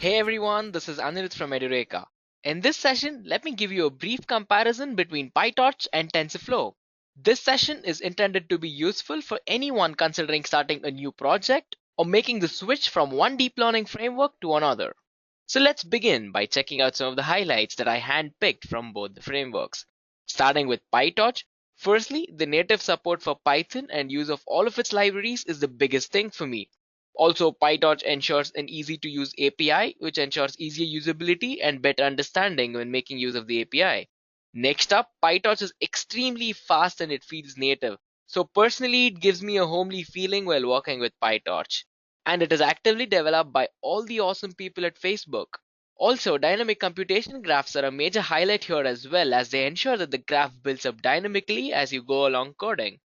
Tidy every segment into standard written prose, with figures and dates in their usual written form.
Hey everyone, this is Anirudh from Edureka. In this session, let me give you a brief comparison between PyTorch and TensorFlow. This session is intended to be useful for anyone considering starting a new project or making the switch from one deep learning framework to another. So let's begin by checking out some of the highlights that I handpicked from both the frameworks. Starting with PyTorch, firstly, the native support for Python and use of all of its libraries is the biggest thing for me. Also, PyTorch ensures an easy to use API, which ensures easier usability and better understanding when making use of the API. Next up, PyTorch is extremely fast and it feels native. So personally, it gives me a homely feeling while working with PyTorch. And it is actively developed by all the awesome people at Facebook. Also, dynamic computation graphs are a major highlight here as well, as they ensure that the graph builds up dynamically as you go along coding.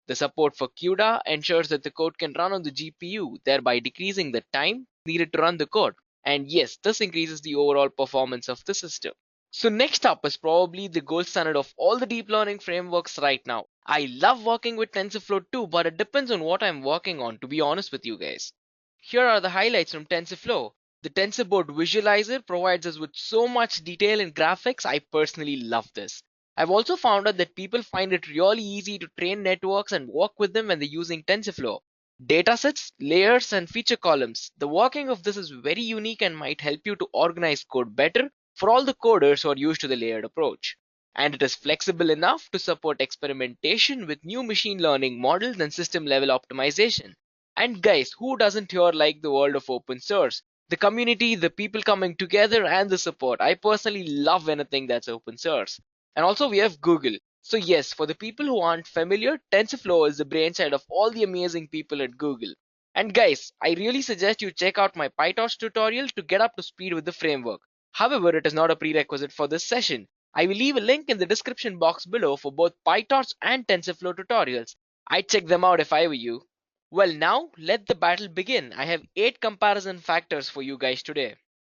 The support for CUDA ensures that the code can run on the GPU, thereby decreasing the time needed to run the code. And yes, this increases the overall performance of the system. So next up is probably the gold standard of all the deep learning frameworks right now. I love working with TensorFlow too, but it depends on what I'm working on, to be honest with you guys. Here are the highlights from TensorFlow. The TensorBoard visualizer provides us with so much detail in graphics. I personally love this. I've also found out that people find it really easy to train networks and work with them when they're using TensorFlow. Datasets, layers, and feature columns. The working of this is very unique and might help you to organize code better for all the coders who are used to the layered approach. And it is flexible enough to support experimentation with new machine learning models and system level optimization. And guys, who doesn't here like the world of open source? The community, the people coming together, and the support. I personally love anything that's open source. And also we have Google. So yes, for the people who aren't familiar, TensorFlow is the brainchild of all the amazing people at Google. And guys, I really suggest you check out my PyTorch tutorial to get up to speed with the framework. However, it is not a prerequisite for this session. I will leave a link in the description box below for both PyTorch and TensorFlow tutorials. I'd check them out if I were you. Well, now let the battle begin. I have 8 comparison factors for you guys today.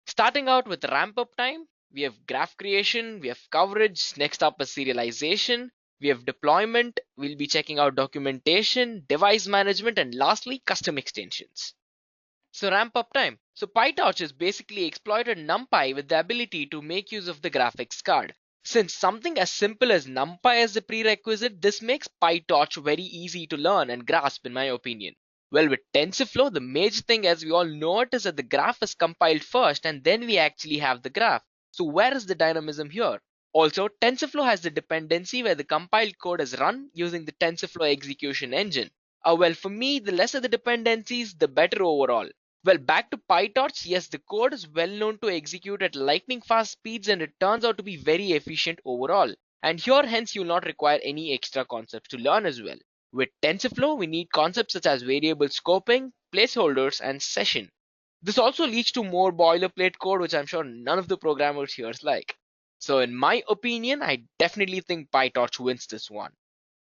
Starting out with ramp up time, we have graph creation, we have coverage, next up is serialization, we have deployment, we'll be checking out documentation, device management, and lastly, custom extensions. So ramp up time. So PyTorch is basically exploited NumPy with the ability to make use of the graphics card. Since something as simple as NumPy is the prerequisite, this makes PyTorch very easy to learn and grasp in my opinion. Well, with TensorFlow, the major thing as we all know it is that the graph is compiled first and then we actually have the graph. So where is the dynamism here? Also, TensorFlow has the dependency where the compiled code is run using the TensorFlow execution engine. Well, for me, the lesser the dependencies, the better overall. Well, back to PyTorch, yes, the code is well known to execute at lightning fast speeds and it turns out to be very efficient overall. And here, hence, you'll not require any extra concepts to learn as well. With TensorFlow, we need concepts such as variable scoping, placeholders, and session. This also leads to more boilerplate code, which I'm sure none of the programmers here like. So in my opinion, I definitely think PyTorch wins this one.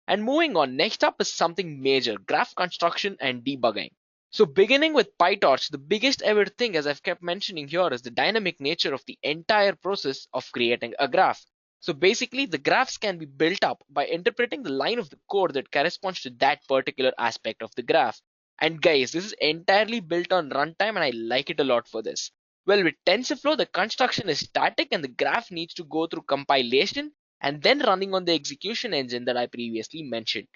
And moving on, next up is something major, graph construction and debugging. So beginning with PyTorch, the biggest ever thing as I've kept mentioning here is the dynamic nature of the entire process of creating a graph. So basically the graphs can be built up by interpreting the line of the code that corresponds to that particular aspect of the graph. And guys, this is entirely built on runtime and I like it a lot for this. Well, with TensorFlow, the construction is static and the graph needs to go through compilation and then running on the execution engine that I previously mentioned.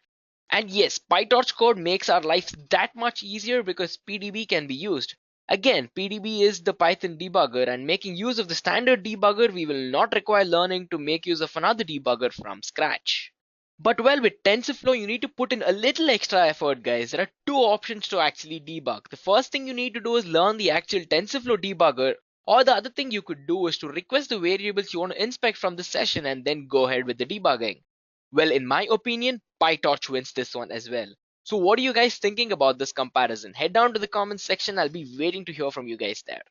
And yes, PyTorch code makes our lives that much easier because PDB can be used. Again, PDB is the Python debugger and making use of the standard debugger, we will not require learning to make use of another debugger from scratch. But well, with TensorFlow, you need to put in a little extra effort, guys. There are two options to actually debug. The first thing you need to do is learn the actual TensorFlow debugger, or the other thing you could do is to request the variables you want to inspect from the session and then go ahead with the debugging. Well, in my opinion, PyTorch wins this one as well. So what are you guys thinking about this comparison? Head down to the comments section. I'll be waiting to hear from you guys there.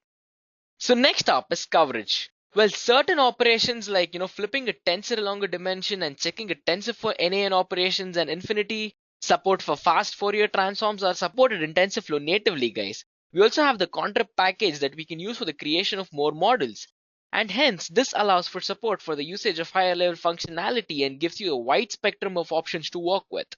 So next up is coverage. Well, certain operations like, flipping a tensor along a dimension and checking a tensor for NaN operations and infinity, support for fast Fourier transforms are supported in TensorFlow natively, guys. We also have the contrib package that we can use for the creation of more models. And hence, this allows for support for the usage of higher level functionality and gives you a wide spectrum of options to work with.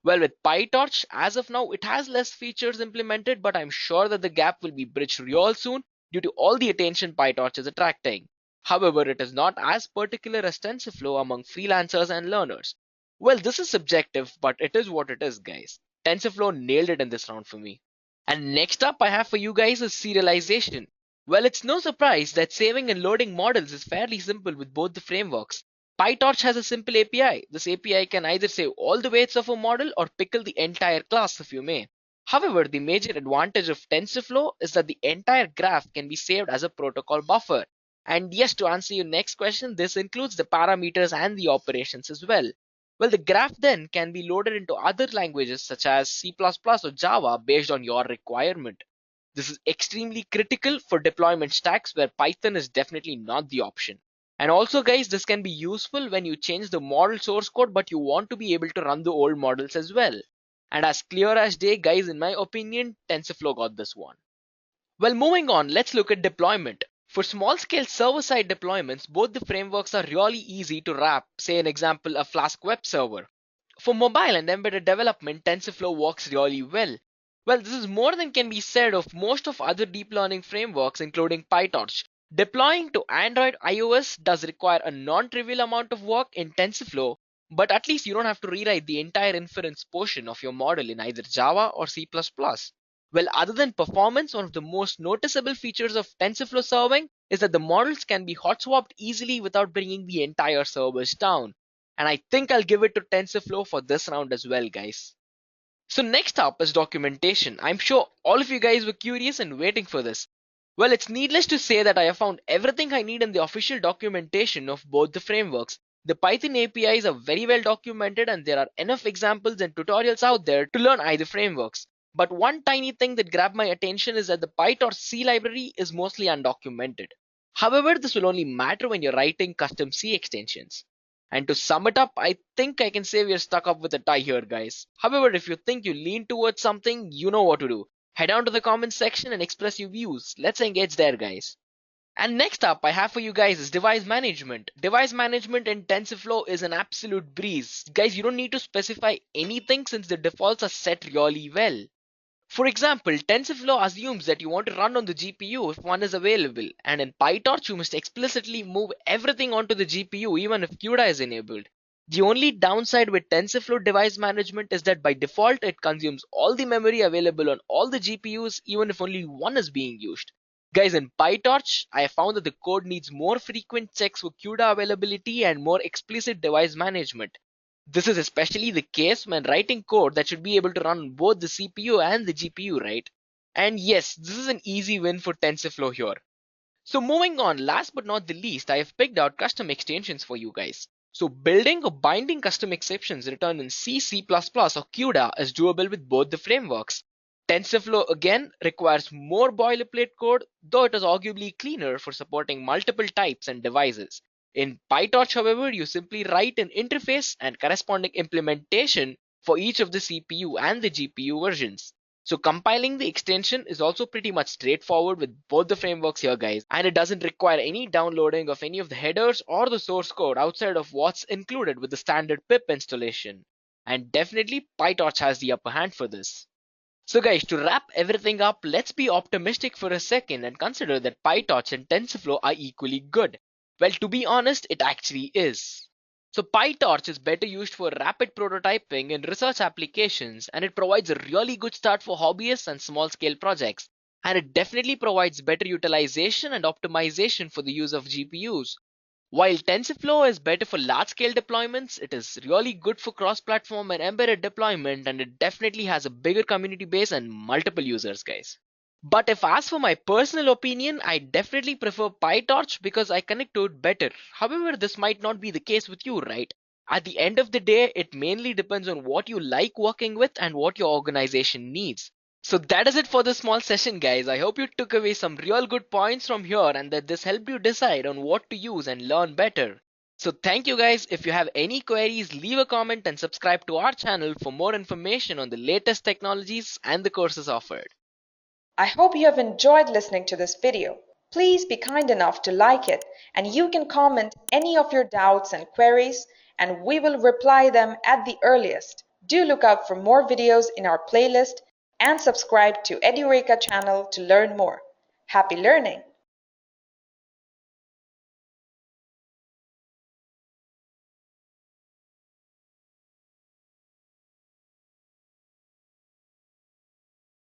Well, with PyTorch, as of now, it has less features implemented, but I'm sure that the gap will be bridged real soon due to all the attention PyTorch is attracting. However, it is not as particular as TensorFlow among freelancers and learners. Well, this is subjective, but it is what it is, guys. TensorFlow nailed it in this round for me. And next up I have for you guys is serialization. Well, it's no surprise that saving and loading models is fairly simple with both the frameworks. PyTorch has a simple API. This API can either save all the weights of a model or pickle the entire class if you may. However, the major advantage of TensorFlow is that the entire graph can be saved as a protocol buffer. And yes, to answer your next question, this includes the parameters and the operations as well. Well, the graph then can be loaded into other languages such as C++ or Java based on your requirement. This is extremely critical for deployment stacks where Python is definitely not the option. And also guys, this can be useful when you change the model source code but you want to be able to run the old models as well. And as clear as day guys, in my opinion, TensorFlow got this one. Well, moving on, let's look at deployment. For small scale server side deployments, both the frameworks are really easy to wrap, say an example, a Flask web server. For mobile and embedded development, TensorFlow works really well. Well, this is more than can be said of most of other deep learning frameworks, including PyTorch. Deploying to Android iOS does require a non-trivial amount of work in TensorFlow, but at least you don't have to rewrite the entire inference portion of your model in either Java or C++. Well, other than performance, one of the most noticeable features of TensorFlow serving is that the models can be hot swapped easily without bringing the entire service down. And I think I'll give it to TensorFlow for this round as well, guys. So next up is documentation. I'm sure all of you guys were curious and waiting for this. Well, it's needless to say that I have found everything I need in the official documentation of both the frameworks. The Python APIs are very well documented and there are enough examples and tutorials out there to learn either frameworks. But one tiny thing that grabbed my attention is that the PyTorch C library is mostly undocumented. However, this will only matter when you're writing custom C extensions. And to sum it up, I think I can say we're stuck up with a tie here, guys. However, if you think you lean towards something, you know what to do. Head down to the comments section and express your views. Let's engage there, guys. And next up I have for you guys is device management. Device management in TensorFlow is an absolute breeze. Guys, you don't need to specify anything since the defaults are set really well. For example, TensorFlow assumes that you want to run on the GPU if one is available, and in PyTorch you must explicitly move everything onto the GPU even if CUDA is enabled. The only downside with TensorFlow device management is that by default it consumes all the memory available on all the GPUs even if only one is being used. Guys, in PyTorch, I have found that the code needs more frequent checks for CUDA availability and more explicit device management. This is especially the case when writing code that should be able to run both the CPU and the GPU, right? And yes, this is an easy win for TensorFlow here. So moving on, last but not the least, I have picked out custom extensions for you guys. So building or binding custom exceptions written in C, C++ or CUDA is doable with both the frameworks. TensorFlow again requires more boilerplate code, though it is arguably cleaner for supporting multiple types and devices. In PyTorch, however, you simply write an interface and corresponding implementation for each of the CPU and the GPU versions. So compiling the extension is also pretty much straightforward with both the frameworks here, guys, and it doesn't require any downloading of any of the headers or the source code outside of what's included with the standard pip installation. And definitely PyTorch has the upper hand for this. So guys, to wrap everything up, let's be optimistic for a second and consider that PyTorch and TensorFlow are equally good. Well, to be honest, it actually is. So PyTorch is better used for rapid prototyping and research applications, and it provides a really good start for hobbyists and small scale projects. And it definitely provides better utilization and optimization for the use of GPUs. While TensorFlow is better for large-scale deployments, it is really good for cross-platform and embedded deployment, and it definitely has a bigger community base and multiple users, guys. But if asked for my personal opinion, I definitely prefer PyTorch because I connect to it better. However, this might not be the case with you, right? At the end of the day, it mainly depends on what you like working with and what your organization needs. So that is it for this small session, guys. I hope you took away some real good points from here and that this helped you decide on what to use and learn better. So thank you guys. If you have any queries, leave a comment and subscribe to our channel for more information on the latest technologies and the courses offered. I hope you have enjoyed listening to this video. Please be kind enough to like it, and you can comment any of your doubts and queries, and we will reply them at the earliest. Do look out for more videos in our playlist and subscribe to Edureka channel to learn more. Happy learning!